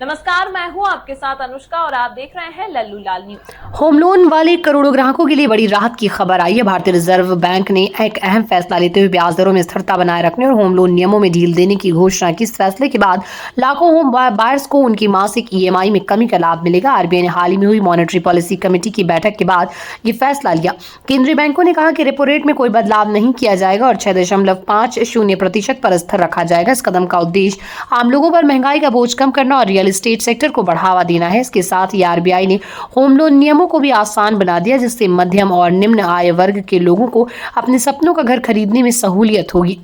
नमस्कार, मैं हूं आपके साथ अनुष्का और आप देख रहे हैं लल्लू लाल न्यूज। होम लोन वाले करोड़ों ग्राहकों के लिए बड़ी राहत की खबर आई है। भारतीय रिजर्व बैंक ने एक अहम फैसला लेते हुए ब्याज दरों में स्थिरता बनाए रखने और होम लोन नियमों में ढील देने की घोषणा की। इस फैसले के बाद लाखों होम बायर्स को उनकी मासिक ईएमआई में कमी का लाभ मिलेगा। आरबीआई ने हाल ही में हुई मॉनेटरी पॉलिसी कमेटी की बैठक के बाद ये फैसला लिया। केंद्रीय बैंकों ने कहा कि रेपो रेट में कोई बदलाव नहीं किया जाएगा और 6.50% पर स्थिर रखा जाएगा। इस कदम का उद्देश्य आम लोगों पर महंगाई का बोझ कम करना और रियल एस्टेट सेक्टर को बढ़ावा देना है। इसके साथ ही आरबीआई ने होम लोन नियमों को भी आसान बना दिया, जिससे मध्यम और निम्न आय वर्ग के लोगों को अपने सपनों का घर खरीदने में सहूलियत होगी।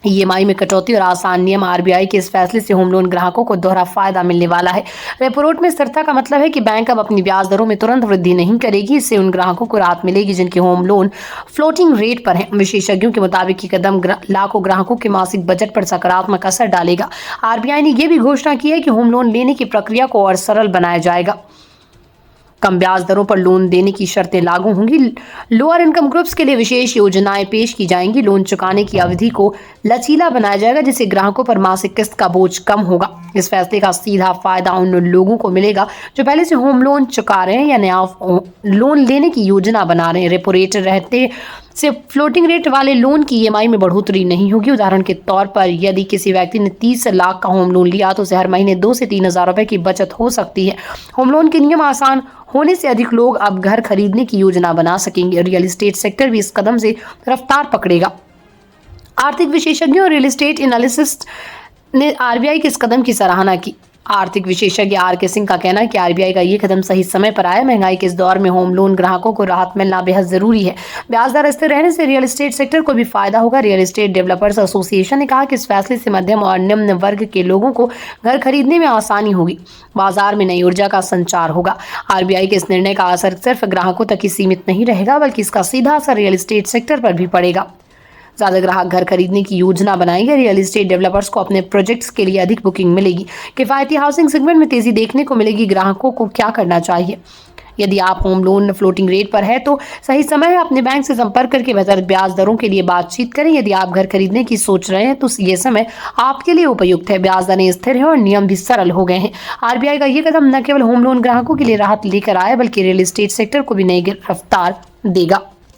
ईएमआई में कटौती और आसान नियम। आरबीआई के इस फैसले से होम लोन ग्राहकों को दोहरा फायदा मिलने वाला है। रेपो रेट में स्थिरता का मतलब है कि बैंक अब अपनी ब्याज दरों में तुरंत वृद्धि नहीं करेगी। इससे उन ग्राहकों को राहत मिलेगी जिनके होम लोन फ्लोटिंग रेट पर हैं। विशेषज्ञों के मुताबिक ये कदम लाखों ग्राहकों के मासिक बजट पर सकारात्मक असर डालेगा। आरबीआई ने यह भी घोषणा की है कि होम लोन लेने की प्रक्रिया को और सरल बनाया जाएगा। कम ब्याज दरों पर लोन देने की शर्तें लागू होंगी। लोअर इनकम ग्रुप्स के लिए विशेष योजनाएं पेश की जाएंगी। लोन चुकाने की अवधि को लचीला बनाया जाएगा, जिससे ग्राहकों पर मासिक किस्त का बोझ कम होगा। इस फैसले का सीधा फायदा उन लोगों को मिलेगा जो पहले से होम लोन चुका रहे हैं या नया लोन लेने की योजना बना रहे हैं। रेपो रेट रहते से फ्लोटिंग रेट वाले लोन की ईएमआई में बढ़ोतरी नहीं होगी। उदाहरण के तौर पर यदि किसी व्यक्ति ने 30 लाख का होम लोन लिया तो उसे हर महीने 2 से 3 हज़ार रुपए की बचत हो सकती है। होम लोन के नियम आसान होने से अधिक लोग अब घर खरीदने की योजना बना सकेंगे। रियल एस्टेट सेक्टर भी इस कदम से रफ्तार पकड़ेगा। आर्थिक विशेषज्ञों और रियल एस्टेट एनालिसिस्ट ने आरबीआई के इस कदम की सराहना की। आर्थिक विशेषज्ञ आर.के. सिंह का कहना है कि आरबीआई का ये कदम सही समय पर आया। महंगाई के इस दौर में होम लोन ग्राहकों को राहत मिलना बेहद जरूरी है। ब्याज दर स्थिर रहने से रियल एस्टेट सेक्टर को भी फायदा होगा। रियल एस्टेट डेवलपर्स एसोसिएशन ने कहा कि इस फैसले से मध्यम और निम्न वर्ग के लोगों को घर खरीदने में आसानी होगी। बाजार में नई ऊर्जा का संचार होगा। आरबीआई के इस निर्णय का असर सिर्फ ग्राहकों तक ही सीमित नहीं रहेगा, बल्कि इसका सीधा असर रियल एस्टेट सेक्टर पर भी पड़ेगा। ज्यादा ग्राहक घर खरीदने की योजना बनाएंगे। रियल एस्टेट डेवलपर्स को अपने प्रोजेक्ट्स के लिए अधिक बुकिंग मिलेगी। किफायती हाउसिंग सेगमेंट में तेजी देखने को मिलेगी। ग्राहकों को क्या करना चाहिए? यदि आप होम लोन फ्लोटिंग रेट पर है तो सही समय है अपने बैंक से संपर्क करके बेहतर ब्याज दरों के लिए बातचीत करें। यदि आप घर खरीदने की सोच रहे हैं तो ये समय आपके लिए उपयुक्त है। ब्याज दरें स्थिर है और नियम भी सरल हो गए हैं। आरबीआई का ये कदम न केवल होम लोन ग्राहकों के लिए राहत लेकर आया, बल्कि रियल एस्टेट सेक्टर को भी नई रफ्तार देगा।